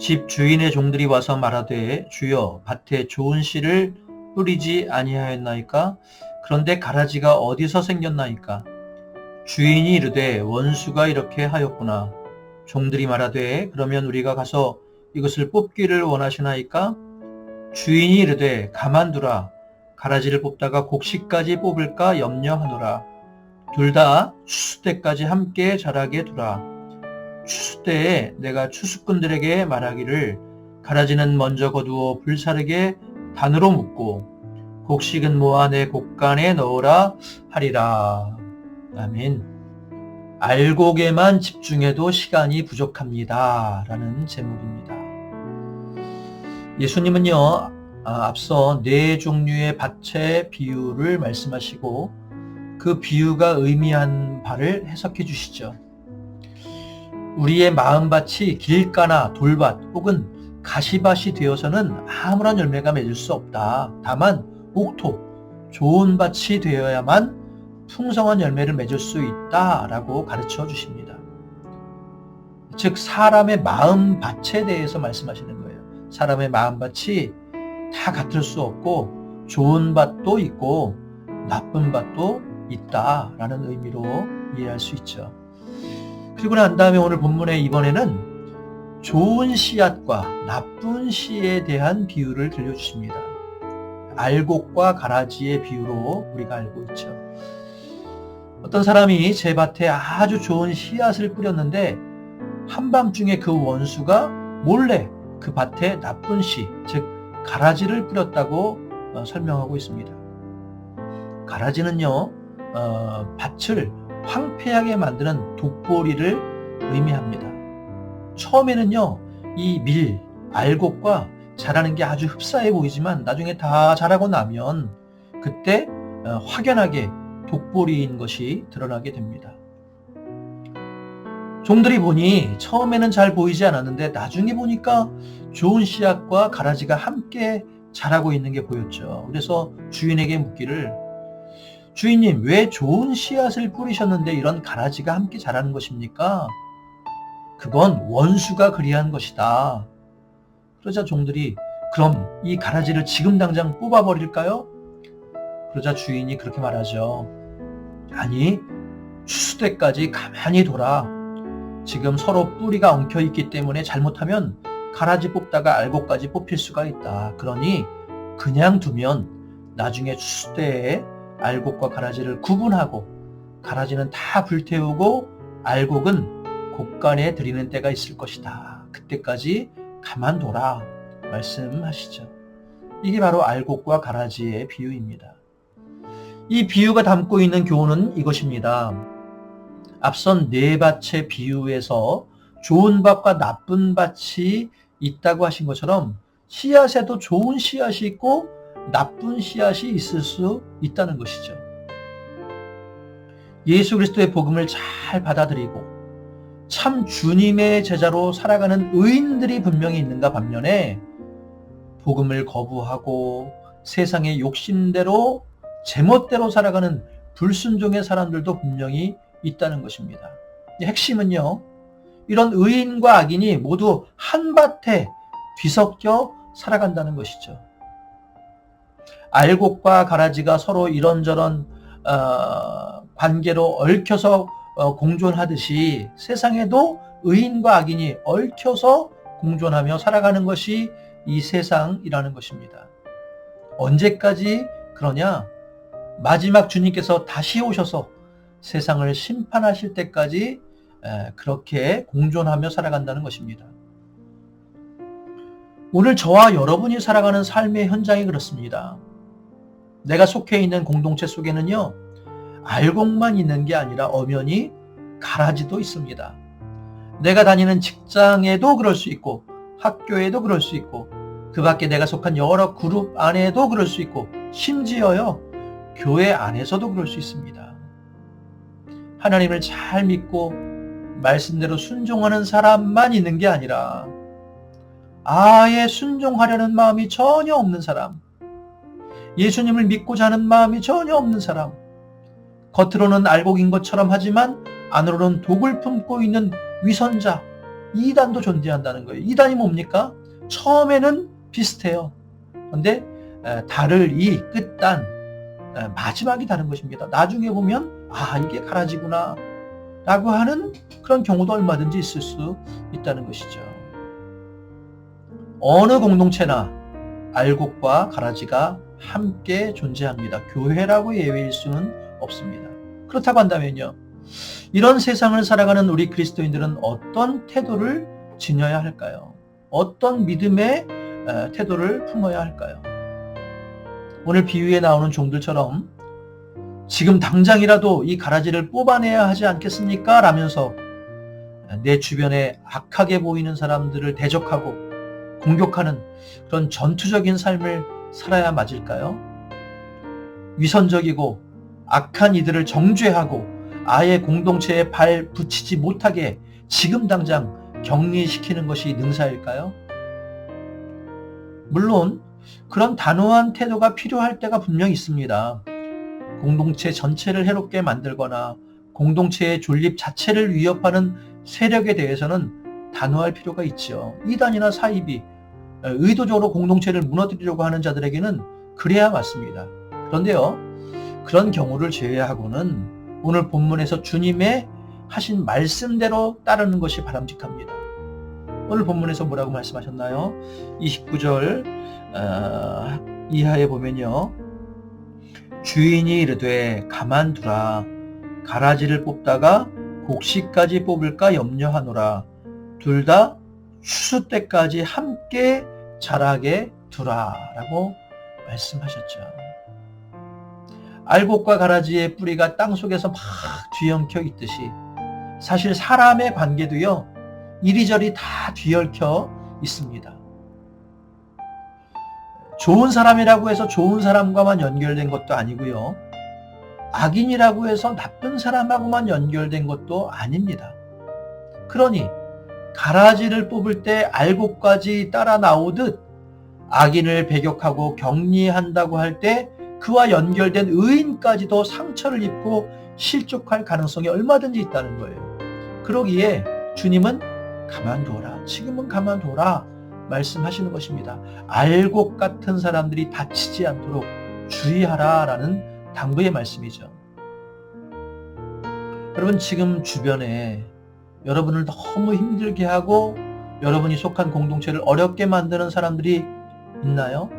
집 주인의 종들이 와서 말하되 주여 밭에 좋은 씨를 뿌리지 아니하였나이까? 그런데 가라지가 어디서 생겼나이까? 주인이 이르되 원수가 이렇게 하였구나. 종들이 말하되 그러면 우리가 가서 이것을 뽑기를 원하시나이까? 주인이 이르되 가만두라. 가라지를 뽑다가 곡식까지 뽑을까 염려하노라. 둘 다 추수 때까지 함께 자라게 두라. 추수 때에 내가 추수꾼들에게 말하기를 가라지는 먼저 거두어 불사르게 단으로 묶고 곡식은 모아 내 곡간에 넣으라 하리라. 아멘. 알곡에만 집중해도 시간이 부족합니다. 라는 제목입니다. 예수님은요, 앞서 네 종류의 밭의 비유를 말씀하시고 그 비유가 의미한 바를 해석해 주시죠. 우리의 마음밭이 길가나 돌밭 혹은 가시밭이 되어서는 아무런 열매가 맺을 수 없다. 다만 옥토, 좋은 밭이 되어야만 풍성한 열매를 맺을 수 있다라고 가르쳐 주십니다. 즉 사람의 마음밭에 대해서 말씀하시는 거예요. 사람의 마음밭이 다 같을 수 없고 좋은 밭도 있고 나쁜 밭도 있다라는 의미로 이해할 수 있죠. 그리고 난 다음에 오늘 본문의 이번에는 좋은 씨앗과 나쁜 씨에 대한 비유를 들려주십니다. 알곡과 가라지의 비유로 우리가 알고 있죠. 어떤 사람이 제 밭에 아주 좋은 씨앗을 뿌렸는데 한밤중에 그 원수가 몰래 그 밭에 나쁜 씨, 즉 가라지를 뿌렸다고 설명하고 있습니다. 가라지는요, 밭을 황폐하게 만드는 독보리를 의미합니다. 처음에는요, 이 알곡과 자라는 게 아주 흡사해 보이지만 나중에 다 자라고 나면 그때 확연하게 독보리인 것이 드러나게 됩니다. 종들이 보니 처음에는 잘 보이지 않았는데 나중에 보니까 좋은 씨앗과 가라지가 함께 자라고 있는 게 보였죠. 그래서 주인에게 묻기를 주인님, 왜 좋은 씨앗을 뿌리셨는데 이런 가라지가 함께 자라는 것입니까? 그건 원수가 그리한 것이다. 그러자 종들이 그럼 이 가라지를 지금 당장 뽑아버릴까요? 그러자 주인이 그렇게 말하죠. 아니, 추수 때까지 가만히 둬라. 지금 서로 뿌리가 엉켜있기 때문에 잘못하면 가라지 뽑다가 알곡까지 뽑힐 수가 있다. 그러니 그냥 두면 나중에 추수 때에 알곡과 가라지를 구분하고 가라지는 다 불태우고 알곡은 곡간에 들이는 때가 있을 것이다. 그때까지 가만둬라 말씀하시죠. 이게 바로 알곡과 가라지의 비유입니다. 이 비유가 담고 있는 교훈은 이것입니다. 앞선 네 밭의 비유에서 좋은 밭과 나쁜 밭이 있다고 하신 것처럼 씨앗에도 좋은 씨앗이 있고 나쁜 씨앗이 있을 수 있다는 것이죠. 예수 그리스도의 복음을 잘 받아들이고 참 주님의 제자로 살아가는 의인들이 분명히 있는가 반면에 복음을 거부하고 세상의 욕심대로 제멋대로 살아가는 불순종의 사람들도 분명히 있다는 것입니다. 핵심은요, 이런 의인과 악인이 모두 한 밭에 뒤섞여 살아간다는 것이죠. 알곡과 가라지가 서로 이런저런 관계로 얽혀서 공존하듯이 세상에도 의인과 악인이 얽혀서 공존하며 살아가는 것이 이 세상이라는 것입니다. 언제까지 그러냐? 마지막 주님께서 다시 오셔서 세상을 심판하실 때까지 그렇게 공존하며 살아간다는 것입니다. 오늘 저와 여러분이 살아가는 삶의 현장이 그렇습니다. 내가 속해 있는 공동체 속에는요, 알곡만 있는 게 아니라 엄연히 가라지도 있습니다. 내가 다니는 직장에도 그럴 수 있고 학교에도 그럴 수 있고 그 밖에 내가 속한 여러 그룹 안에도 그럴 수 있고 심지어요, 교회 안에서도 그럴 수 있습니다. 하나님을 잘 믿고 말씀대로 순종하는 사람만 있는 게 아니라 아예 순종하려는 마음이 전혀 없는 사람, 예수님을 믿고자 하는 마음이 전혀 없는 사람, 겉으로는 알곡인 것처럼 하지만 안으로는 독을 품고 있는 위선자, 이단도 존재한다는 거예요. 이단이 뭡니까? 처음에는 비슷해요. 그런데 달을 이 끝단, 마지막이 다른 것입니다. 나중에 보면 이게 가라지구나 라고 하는 그런 경우도 얼마든지 있을 수 있다는 것이죠. 어느 공동체나 알곡과 가라지가 함께 존재합니다. 교회라고 예외일 수는 없습니다. 그렇다고 한다면요, 이런 세상을 살아가는 우리 그리스도인들은 어떤 태도를 지녀야 할까요? 어떤 믿음의 태도를 품어야 할까요? 오늘 비유에 나오는 종들처럼 지금 당장이라도 이 가라지를 뽑아내야 하지 않겠습니까? 라면서 내 주변에 악하게 보이는 사람들을 대적하고 공격하는 그런 전투적인 삶을 살아야 맞을까요? 위선적이고 악한 이들을 정죄하고 아예 공동체에 발 붙이지 못하게 지금 당장 격리시키는 것이 능사일까요? 물론 그런 단호한 태도가 필요할 때가 분명히 있습니다. 공동체 전체를 해롭게 만들거나 공동체의 존립 자체를 위협하는 세력에 대해서는 단호할 필요가 있죠. 이단이나 사입이 의도적으로 공동체를 무너뜨리려고 하는 자들에게는 그래야 맞습니다. 그런데요, 그런 경우를 제외하고는 오늘 본문에서 주님의 하신 말씀대로 따르는 것이 바람직합니다. 오늘 본문에서 뭐라고 말씀하셨나요? 29절 이하에 보면요, 주인이 이르되 가만두라. 가라지를 뽑다가 곡식까지 뽑을까 염려하노라. 둘 다 추수 때까지 함께 자라게 두라 라고 말씀하셨죠. 알곡과 가라지의 뿌리가 땅속에서 막 뒤엉켜 있듯이 사실 사람의 관계도요, 이리저리 다 뒤엉켜 있습니다. 좋은 사람이라고 해서 좋은 사람과만 연결된 것도 아니고요, 악인이라고 해서 나쁜 사람하고만 연결된 것도 아닙니다. 그러니 가라지를 뽑을 때 알곡까지 따라 나오듯 악인을 배격하고 격리한다고 할 때 그와 연결된 의인까지도 상처를 입고 실족할 가능성이 얼마든지 있다는 거예요. 그러기에 주님은 가만두어라, 지금은 가만두어라 말씀하시는 것입니다. 알곡 같은 사람들이 다치지 않도록 주의하라 라는 당부의 말씀이죠. 여러분, 지금 주변에 여러분을 너무 힘들게 하고 여러분이 속한 공동체를 어렵게 만드는 사람들이 있나요?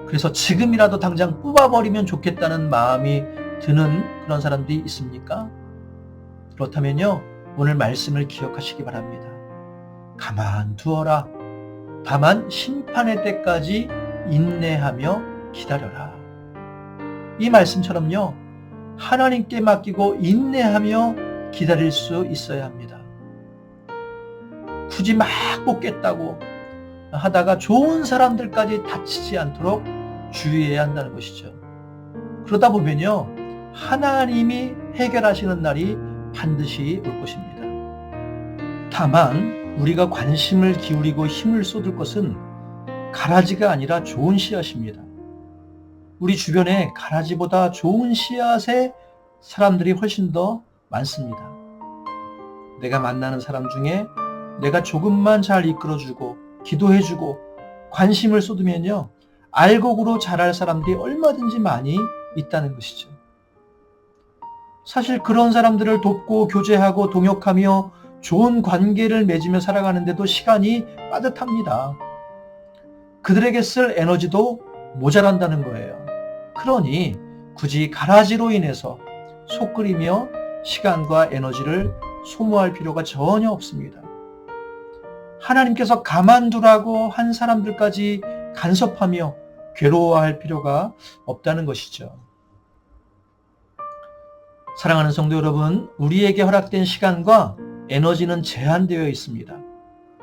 그래서 지금이라도 당장 뽑아버리면 좋겠다는 마음이 드는 그런 사람들이 있습니까? 그렇다면요, 오늘 말씀을 기억하시기 바랍니다. 가만두어라. 다만 심판의 때까지 인내하며 기다려라. 이 말씀처럼요, 하나님께 맡기고 인내하며 기다릴 수 있어야 합니다. 굳이 막 뽑겠다고 하다가 좋은 사람들까지 다치지 않도록 주의해야 한다는 것이죠. 그러다 보면요, 하나님이 해결하시는 날이 반드시 올 것입니다. 다만 우리가 관심을 기울이고 힘을 쏟을 것은 가라지가 아니라 좋은 씨앗입니다. 우리 주변에 가라지보다 좋은 씨앗의 사람들이 훨씬 더 많습니다. 내가 만나는 사람 중에 내가 조금만 잘 이끌어주고 기도해주고 관심을 쏟으면요, 알곡으로 자랄 사람들이 얼마든지 많이 있다는 것이죠. 사실 그런 사람들을 돕고 교제하고 동역하며 좋은 관계를 맺으며 살아가는데도 시간이 빠듯합니다. 그들에게 쓸 에너지도 모자란다는 거예요. 그러니 굳이 가라지로 인해서 속 끓이며 시간과 에너지를 소모할 필요가 전혀 없습니다. 하나님께서 가만두라고 한 사람들까지 간섭하며 괴로워할 필요가 없다는 것이죠. 사랑하는 성도 여러분, 우리에게 허락된 시간과 에너지는 제한되어 있습니다.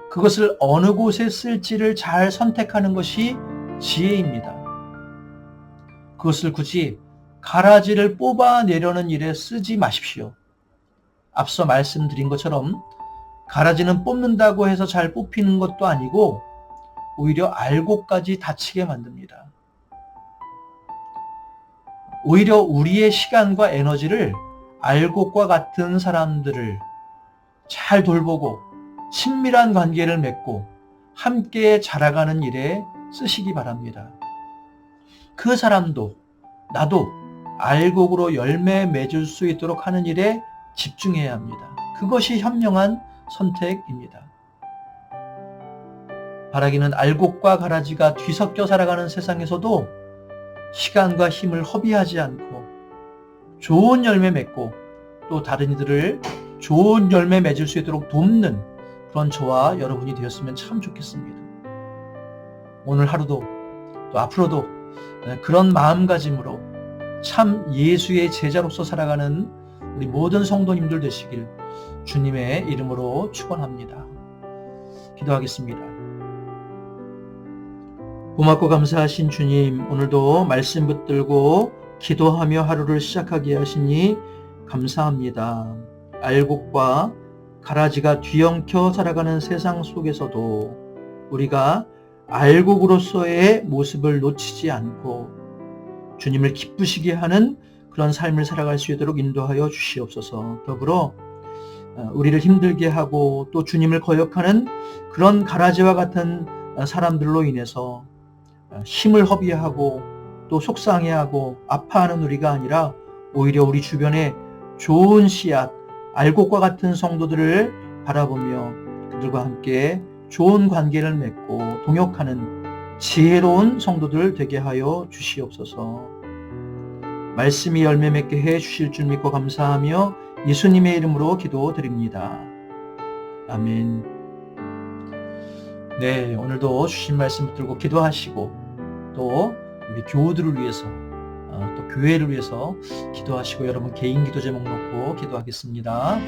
그것을 어느 곳에 쓸지를 잘 선택하는 것이 지혜입니다. 그것을 굳이 가라지를 뽑아내려는 일에 쓰지 마십시오. 앞서 말씀드린 것처럼 가라지는 뽑는다고 해서 잘 뽑히는 것도 아니고 오히려 알곡까지 다치게 만듭니다. 오히려 우리의 시간과 에너지를 알곡과 같은 사람들을 잘 돌보고 친밀한 관계를 맺고 함께 자라가는 일에 쓰시기 바랍니다. 그 사람도 나도 알곡으로 열매 맺을 수 있도록 하는 일에 집중해야 합니다. 그것이 현명한 선택입니다. 바라기는 알곡과 가라지가 뒤섞여 살아가는 세상에서도 시간과 힘을 허비하지 않고 좋은 열매 맺고 또 다른 이들을 좋은 열매 맺을 수 있도록 돕는 그런 저와 여러분이 되었으면 참 좋겠습니다. 오늘 하루도 또 앞으로도 그런 마음가짐으로 참 예수의 제자로서 살아가는 우리 모든 성도님들 되시길 주님의 이름으로 축원합니다. 기도하겠습니다. 고맙고 감사하신 주님, 오늘도 말씀 붙들고 기도하며 하루를 시작하게 하시니 감사합니다. 알곡과 가라지가 뒤엉켜 살아가는 세상 속에서도 우리가 알곡으로서의 모습을 놓치지 않고 주님을 기쁘시게 하는 그런 삶을 살아갈 수 있도록 인도하여 주시옵소서. 더불어 우리를 힘들게 하고 또 주님을 거역하는 그런 가라지와 같은 사람들로 인해서 힘을 허비하고 또 속상해하고 아파하는 우리가 아니라 오히려 우리 주변에 좋은 씨앗, 알곡과 같은 성도들을 바라보며 그들과 함께 좋은 관계를 맺고 동역하는 지혜로운 성도들 되게 하여 주시옵소서. 말씀이 열매 맺게 해 주실 줄 믿고 감사하며 예수님의 이름으로 기도드립니다. 아멘. 네, 오늘도 주신 말씀 붙들고 기도하시고 또 우리 교우들을 위해서 또 교회를 위해서 기도하시고 여러분 개인 기도 제목 놓고 기도하겠습니다.